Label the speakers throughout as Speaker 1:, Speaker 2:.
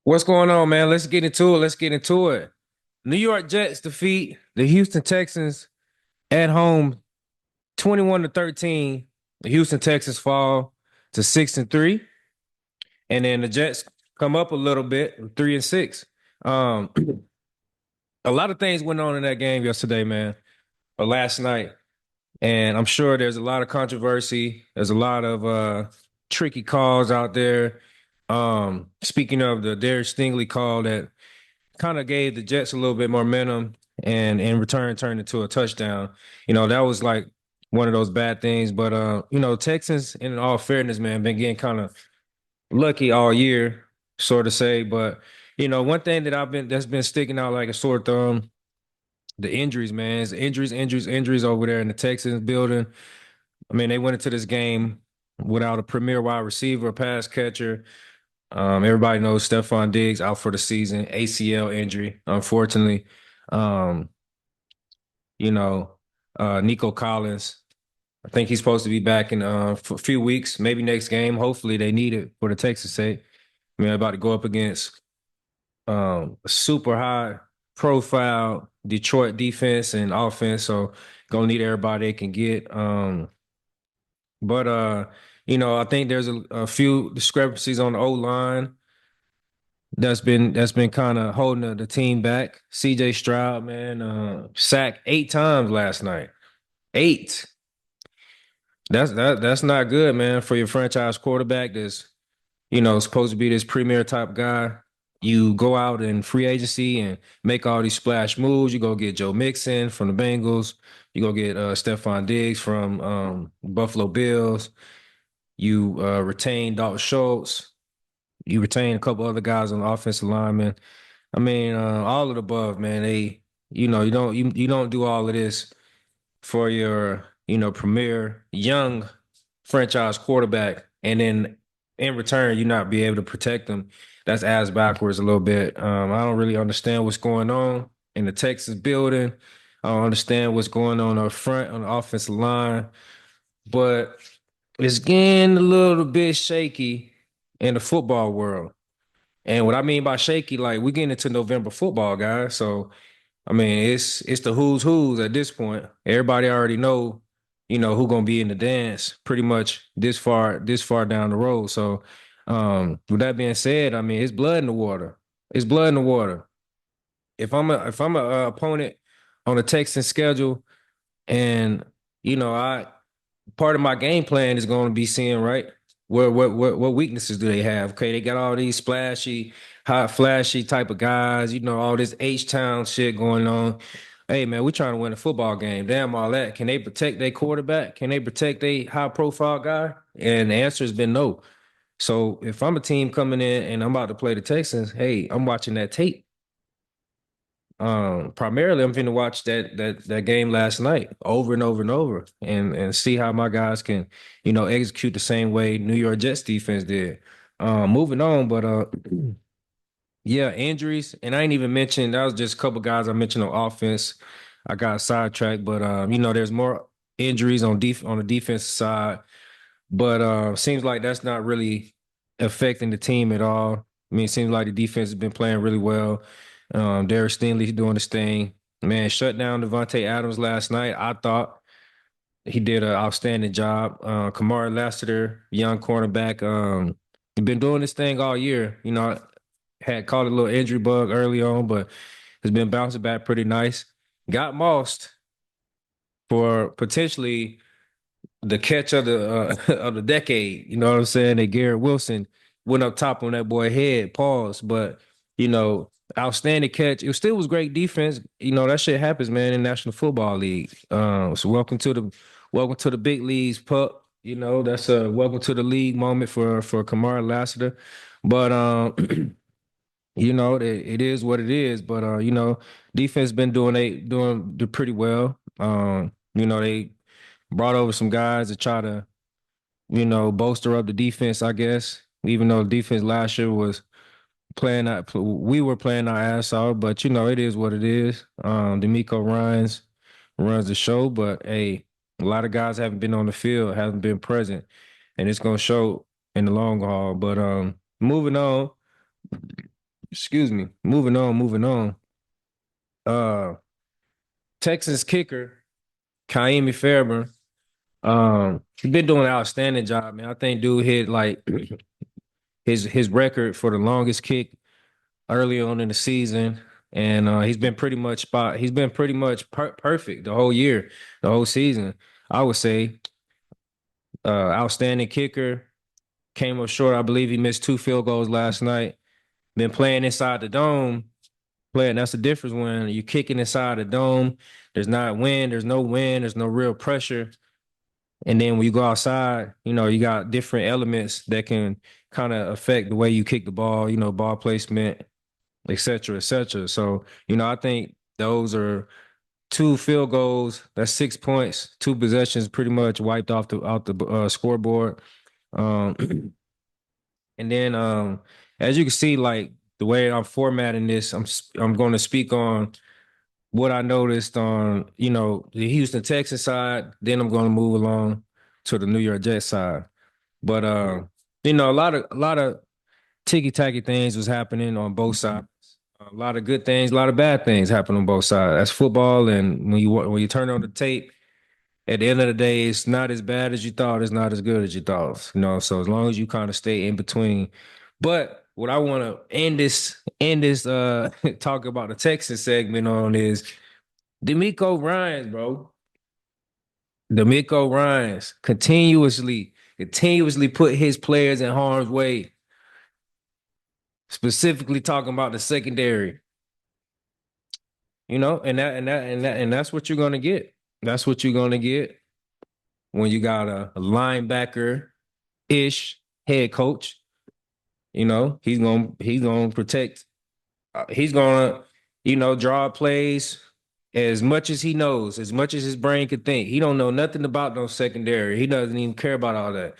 Speaker 1: What's going on, man? Let's get into it. Let's get into it. New York Jets defeat the Houston Texans at home 21 to 13. The Houston Texans fall to 6-3. And then the Jets come up a little bit, 3-6. Um, a lot of things went on in that game yesterday, man, or last night. And I'm sure there's a lot of controversy. There's a lot of tricky calls out there. Speaking of the Derek Stingley call that kind of gave the Jets a little bit more momentum and in return turned into a touchdown. That was like one of those bad things. But Texans, in all fairness, man, been getting kind of lucky all year, sort of say. But one thing that's been sticking out like a sore thumb, the injuries, man. It's injuries over there in the Texans building. I mean, they went into this game without a premier wide receiver, pass catcher. Everybody knows Stephon Diggs out for the season, ACL injury, unfortunately. Um, you know, Nico Collins, I think he's supposed to be back in for a few weeks, maybe next game. Hopefully they need it for the Texas sake. I mean, about to go up against a super high profile Detroit defense and offense, so gonna need everybody they can get. But I think there's a few discrepancies on the O line that's been kind of holding the team back. CJ Stroud, man, sacked 8 times last night. Eight. That's not good, man, for your franchise quarterback that's, supposed to be this premier type guy. You go out in free agency and make all these splash moves. You go get Joe Mixon from the Bengals. You go get Stephon Diggs from Buffalo Bills. You retain Dalton Schultz. You retain a couple other guys on the offensive lineman. I mean, all of the above, man. You don't do all of this for your, premier young franchise quarterback, and then in return, you not be able to protect them. That's ass backwards a little bit. I don't really understand what's going on in the Texas building. I don't understand what's going on up front on the offensive line, but it's getting a little bit shaky in the football world. And what I mean by shaky, like we getting into November football, guys. So I mean, it's the who's at this point. Everybody already know, who gonna be in the dance pretty much this far down the road. So with that being said, I mean it's blood in the water. It's blood in the water. If I'm a opponent on the Texans schedule, and I part of my game plan is going to be seeing right what weaknesses do they have. Okay, they got all these splashy, hot, flashy type of guys. All this H Town shit going on. Hey man, we're trying to win a football game. Damn all that. Can they protect their quarterback? Can they protect a high profile guy? And the answer has been no. So if I'm a team coming in and I'm about to play the Texans, hey, I'm watching that tape. Primarily, I'm going to watch that game last night over and over and over, and see how my guys can, execute the same way New York Jets defense did. Moving on, but yeah, injuries, and I ain't even mentioned that was just a couple guys I mentioned on offense. I got sidetracked, but there's more injuries on the defensive side, but seems like that's not really affecting the team at all. I mean, it seems like the defense has been playing really well. Derek Stingley's doing his thing. Man, shut down Devontae Adams last night. I thought he did an outstanding job. Kamari Lassiter, young cornerback, he been doing this thing all year. Had caught a little injury bug early on, but has been bouncing back pretty nice. Got mossed for potentially the catch of the of the decade. You know what I'm saying? That Garrett Wilson went up top on that boy head, pause. But outstanding catch. It still was great defense. That shit happens, man, in National Football League. So welcome to the big leagues, pup. That's a welcome to the league moment for Kamara Lassiter. But it is what it is. But defense been doing pretty well. They brought over some guys to try to, bolster up the defense, I guess. Even though the defense last year was we were playing our ass off, but it is what it is. Demeco Ryans runs the show, but hey, a lot of guys haven't been on the field, haven't been present, and it's gonna show in the long haul. But moving on, Excuse me. Moving on, moving on. Uh, Texas kicker, Kaimi Fairburn. He's been doing an outstanding job, man. I think dude hit like his record for the longest kick early on in the season, and he's been pretty much spot. He's been pretty much perfect the whole year, the whole season. I would say, outstanding kicker. Came up short. I believe he missed two field goals last night. Been playing inside the dome. Playing, that's the difference when you're kicking inside the dome. There's not wind. There's no wind. There's no real pressure. And then when you go outside, you got different elements that can kind of affect the way you kick the ball, ball placement, et cetera, et cetera. So, I think those are two field goals. That's 6 points, two possessions pretty much wiped off the out the scoreboard. Um, and then as you can see, like the way I'm formatting this, I'm going to speak on what I noticed on, the Houston Texans side. Then I'm going to move along to the New York Jets side. But a lot of ticky tacky things was happening on both sides. A lot of good things, a lot of bad things happen on both sides. That's football, and when you turn on the tape, at the end of the day, it's not as bad as you thought. It's not as good as you thought. So as long as you kind of stay in between. But what I want to end this talk about the Texas segment on is Demeco Ryans, bro. Demeco Ryans continuously put his players in harm's way, specifically talking about the secondary. And that's what you're gonna get. That's what you're gonna get when you got a linebacker-ish head coach. He's gonna protect. He's gonna, draw plays as much as he knows, as much as his brain could think. He don't know nothing about no secondary. He doesn't even care about all that.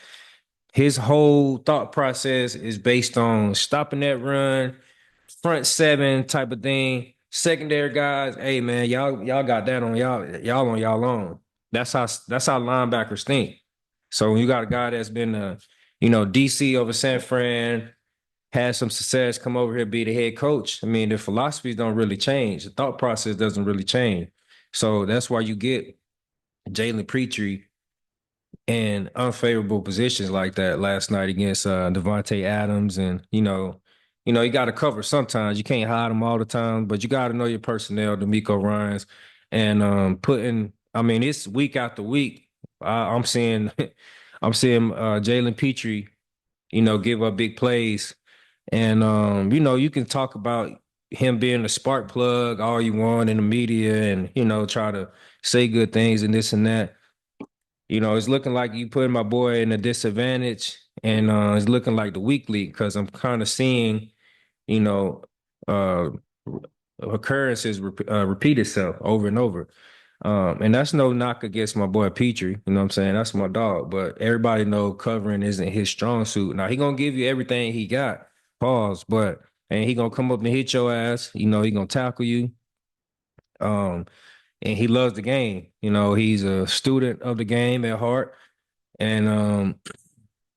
Speaker 1: His whole thought process is based on stopping that run, front seven type of thing. Secondary guys, hey man, y'all got that on y'all on y'all own. That's how linebackers think. So when you got a guy that's been DC over San Fran, had some success, come over here be the head coach. I mean, the philosophies don't really change. The thought process doesn't really change. So that's why you get Jalen Petrie in unfavorable positions like that last night against Devontae Adams. And you got to cover sometimes. You can't hide them all the time, but you got to know your personnel, Demeco Ryans, and putting. I mean, it's week after week. I'm seeing, I'm seeing Jalen Petrie, give up big plays, and you can talk about him being a spark plug all you want in the media, and try to say good things and this and that. It's looking like you putting my boy in a disadvantage, and it's looking like the weak league because I'm kind of seeing, you know, uh, occurrences repeat itself over and over. And that's no knock against my boy Petrie. You know what I'm saying? That's my dog. But everybody know covering isn't his strong suit. Now he gonna give you everything he got. Pause. But and he gonna come up and hit your ass. He gonna tackle you. Um, and he loves the game. He's a student of the game at heart. And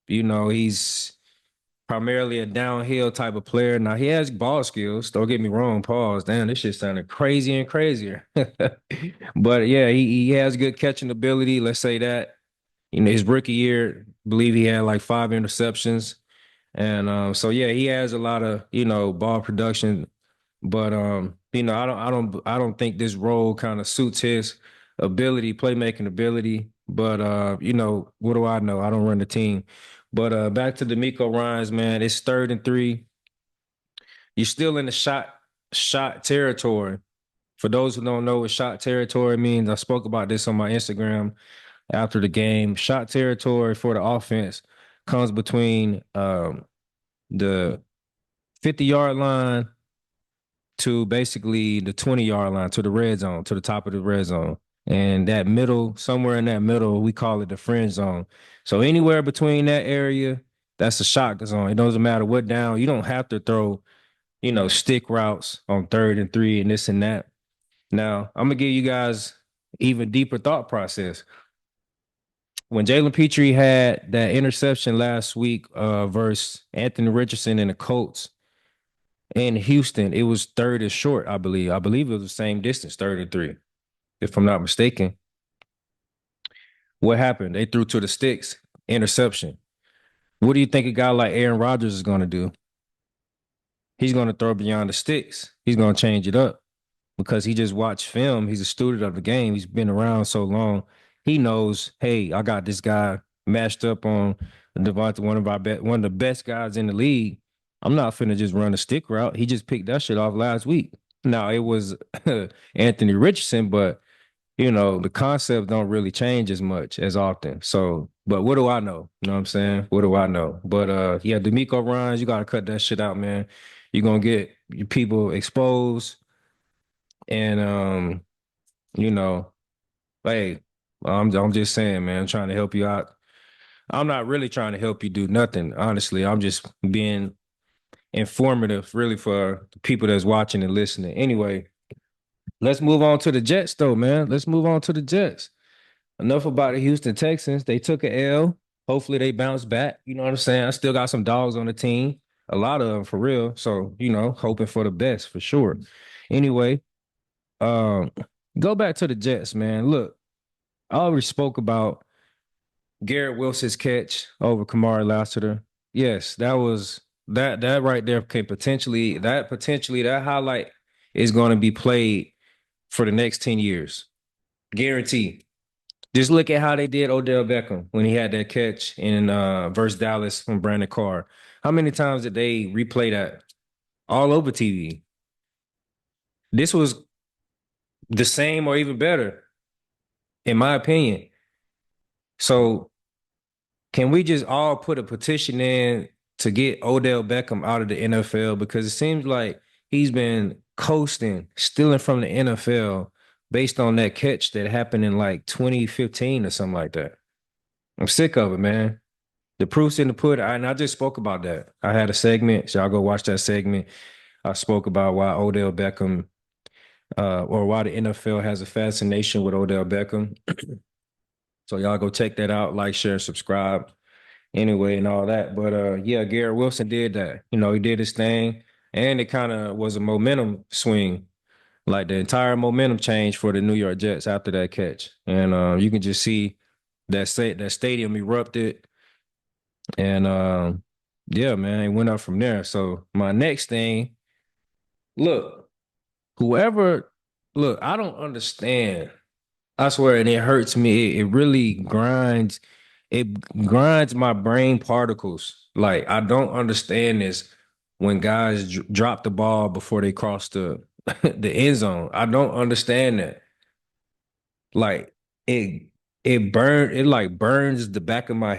Speaker 1: he's primarily a downhill type of player. Now he has ball skills. Don't get me wrong. Pause. Damn, this shit sounded crazy and crazier. But yeah, he has good catching ability. Let's say that. His rookie year, I believe he had like 5 interceptions. And so yeah, he has a lot of, ball production, but I don't think this role kind of suits his ability, playmaking ability. But what do I know? I don't run the team. But back to Demeco Ryans, man, it's 3rd and 3. You're still in the shot territory. For those who don't know what shot territory means, I spoke about this on my Instagram after the game. Shot territory for the offense comes between the 50-yard line to basically the 20-yard line, to the red zone, to the top of the red zone. And that middle, somewhere in that middle, we call it the fringe zone. So anywhere between that area, that's a shot zone. It doesn't matter what down. You don't have to throw, stick routes on 3rd and 3 and this and that. Now, I'm gonna give you guys even deeper thought process. When Jalen Petrie had that interception last week versus Anthony Richardson and the Colts, In Houston, it was third and short, I believe. I believe it was the same distance, third and three, if I'm not mistaken. What happened? They threw to the sticks, interception. What do you think a guy like Aaron Rodgers is going to do? He's going to throw beyond the sticks. He's going to change it up because he just watched film. He's a student of the game. He's been around so long. He knows, hey, I got this guy matched up on Devontae, one of the best guys in the league. I'm not finna just run a stick route. He just picked that shit off last week. Now it was Anthony Richardson, but the concept don't really change as much as often. So, but what do I know? You know what I'm saying? What do I know? But yeah, Demeco Ryans, you gotta cut that shit out, man. You're gonna get your people exposed and you know, hey, I'm just saying, man, I'm trying to help you out. I'm not really trying to help you do nothing, honestly. I'm just being informative, really, for the people that's watching and listening. Anyway, let's move on to the Jets, though, man. Let's move on to the Jets. Enough about the Houston Texans. They took a L. Hopefully they bounce back. You know what I'm saying? I still got some dogs on the team. A lot of them for real. So, hoping for the best for sure. Anyway, um, go back to the Jets, man. Look, I already spoke about Garrett Wilson's catch over Kamari Lassiter. Yes, that right there can potentially that highlight is going to be played for the next 10 years. Guarantee. Just look at how they did Odell Beckham when he had that catch in versus Dallas from Brandon Carr. How many times did they replay that all over TV? This was the same or even better, in my opinion. So can we just all put a petition in to get Odell Beckham out of the NFL? Because it seems like he's been coasting, stealing from the NFL based on that catch that happened in like 2015 or something like that. I'm sick of it, man. The proof's in the pudding. And I just spoke about that. I had a segment. So y'all go watch that segment. I spoke about why Odell Beckham, or why the NFL has a fascination with Odell Beckham. So y'all go check that out, like, share, subscribe, anyway, and all that. But yeah, Garrett Wilson did that. He did his thing, and it kind of was a momentum swing. Like the entire momentum change for the New York Jets after that catch, and you can just see that stadium erupted. And yeah, man, it went up from there. So my next thing, look, whoever, look, I don't understand. I swear, and it hurts me. It really grinds. It grinds my brain particles. Like I don't understand this when guys drop the ball before they cross the the end zone. I don't understand that. Like it it like burns the back of my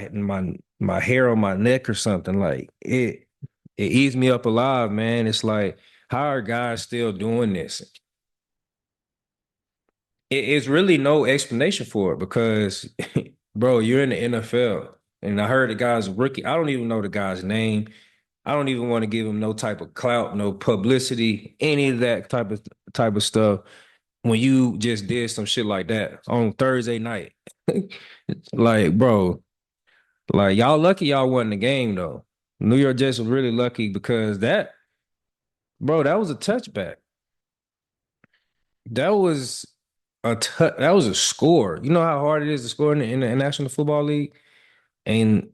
Speaker 1: hair on my neck or something. Like it eats me up alive, man. It's like, how are guys still doing this? It's really no explanation for it because, bro, you're in the NFL. And I heard the guy's rookie. I don't even know the guy's name. I don't even want to give him no type of clout, no publicity, any of that type of stuff. When you just did some shit like that on Thursday night, like, bro, like y'all lucky y'all won the game though. New York Jets was really lucky because bro, that was a touchback. That was that was a score. You know how hard it is to score in the National Football League, and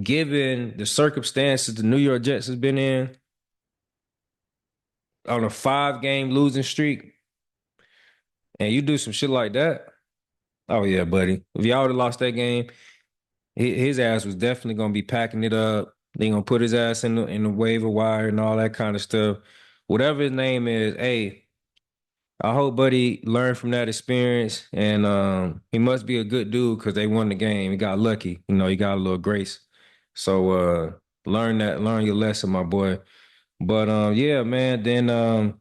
Speaker 1: given the circumstances the New York Jets has been in on a 5-game losing streak, and you do some shit like that. Oh yeah, buddy. If y'all would have lost that game, his ass was definitely gonna be packing it up. They gonna put his ass in the waiver wire and all that kind of stuff. Whatever his name is, hey, I hope Buddy learned from that experience, and he must be a good dude because they won the game. He got lucky, he got a little grace. So learn your lesson, my boy. But yeah, man. Then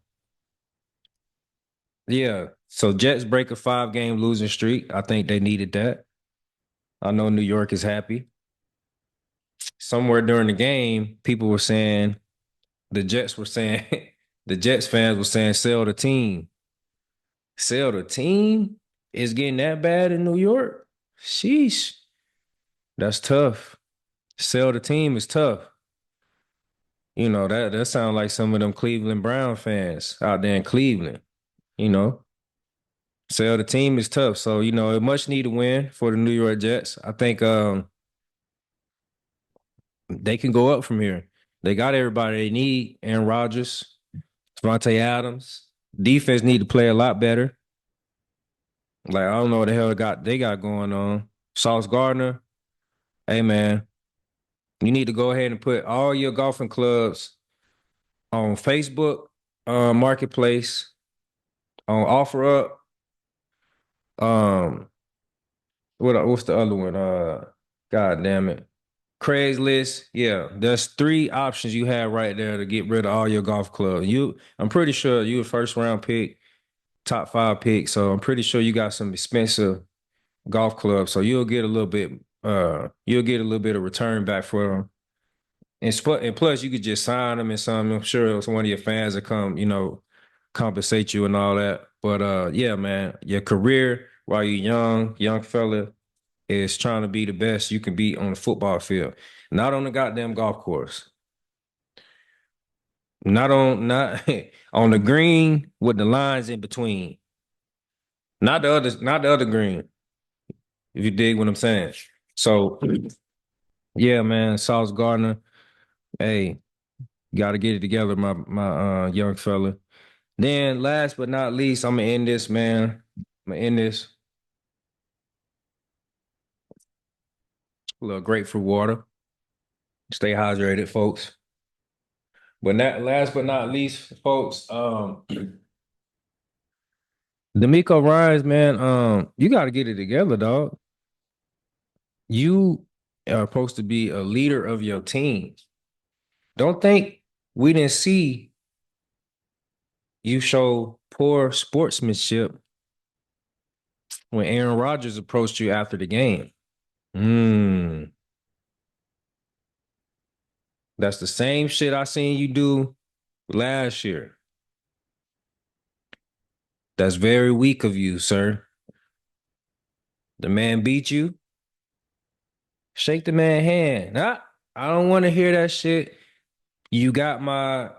Speaker 1: yeah. So Jets break a 5-game losing streak. I think they needed that. I know New York is happy. Somewhere during the game, people were saying the Jets were saying the Jets fans were saying sell the team. Sell the team? Is getting that bad in New York? Sheesh. That's tough. Sell the team is tough. That sounds like some of them Cleveland Brown fans out there in Cleveland. You know, sell the team is tough. So, it much need to win for the New York Jets. I think they can go up from here. They got everybody they need. Aaron Rodgers, Devontae Adams. Defense need to play a lot better. Like, I don't know what the hell they got going on. Sauce Gardner, hey man, you need to go ahead and put all your golfing clubs on Facebook, Marketplace, on OfferUp. Um, what's the other one? God damn it. Craigslist. Yeah, there's three options you have right there to get rid of all your golf clubs. I'm pretty sure you a first round pick, top five pick. So I'm pretty sure you got some expensive golf clubs. So you'll get a little bit of return back for them. And plus you could just sign them and some. I'm sure it was one of your fans that come, compensate you and all that. But yeah, man, your career while you're young fella, is trying to be the best you can be on the football field, not on the goddamn golf course, not on the green with the lines in between, not the other green. If you dig what I'm saying. So yeah, man, Sauce Gardner, hey, got to get it together, my young fella. Then last but not least, I'm gonna end this, man. I'm gonna end this a little grapefruit water. Stay hydrated, folks. But not last but not least, folks, Demeco Ryans, man, you got to get it together, dog. You are supposed to be a leader of your team. Don't think we didn't see you show poor sportsmanship when Aaron Rodgers approached you after the game. Mm, that's the same shit I seen you do last year. That's very weak of you, sir. The man beat you. Shake the man hand. Nah, I don't want to hear that shit. You got my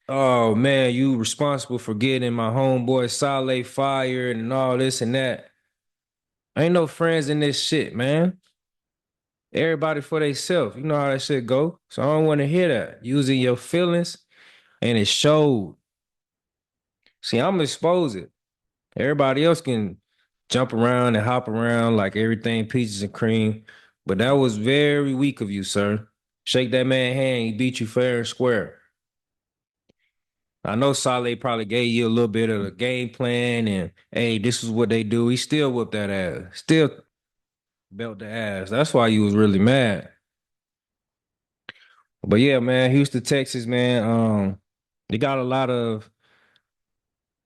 Speaker 1: oh man, you responsible for getting my homeboy Saleh fired and all this and that. Ain't no friends in this shit, man. Everybody for themselves. You know how that shit go. So I don't want to hear that. Using your feelings and it showed. See, I'm gonna expose it. Everybody else can jump around and hop around like everything peaches and cream. But that was very weak of you, sir. Shake that man hand. He beat you fair and square. I know Saleh probably gave you a little bit of the game plan and hey, this is what they do. He still whooped that ass. Still belt the ass. That's why you was really mad. But yeah, man, Houston, Texas, man. They got a lot of,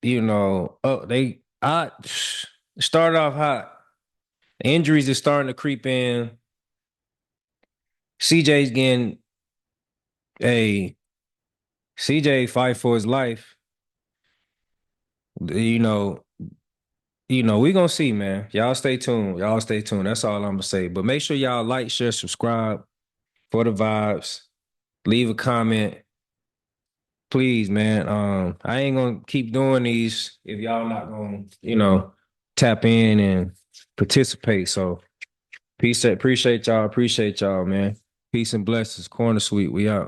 Speaker 1: they I started off hot. The injuries is starting to creep in. CJ's getting a CJ fight for his life. You know, we gonna see, man. Y'all stay tuned. Y'all stay tuned. That's all I'm gonna say. But make sure y'all like, share, subscribe for the vibes. Leave a comment. Please, man. I ain't gonna keep doing these if y'all not gonna, tap in and participate. So peace, appreciate y'all, man. Peace and blessings. Corner Suite, we out.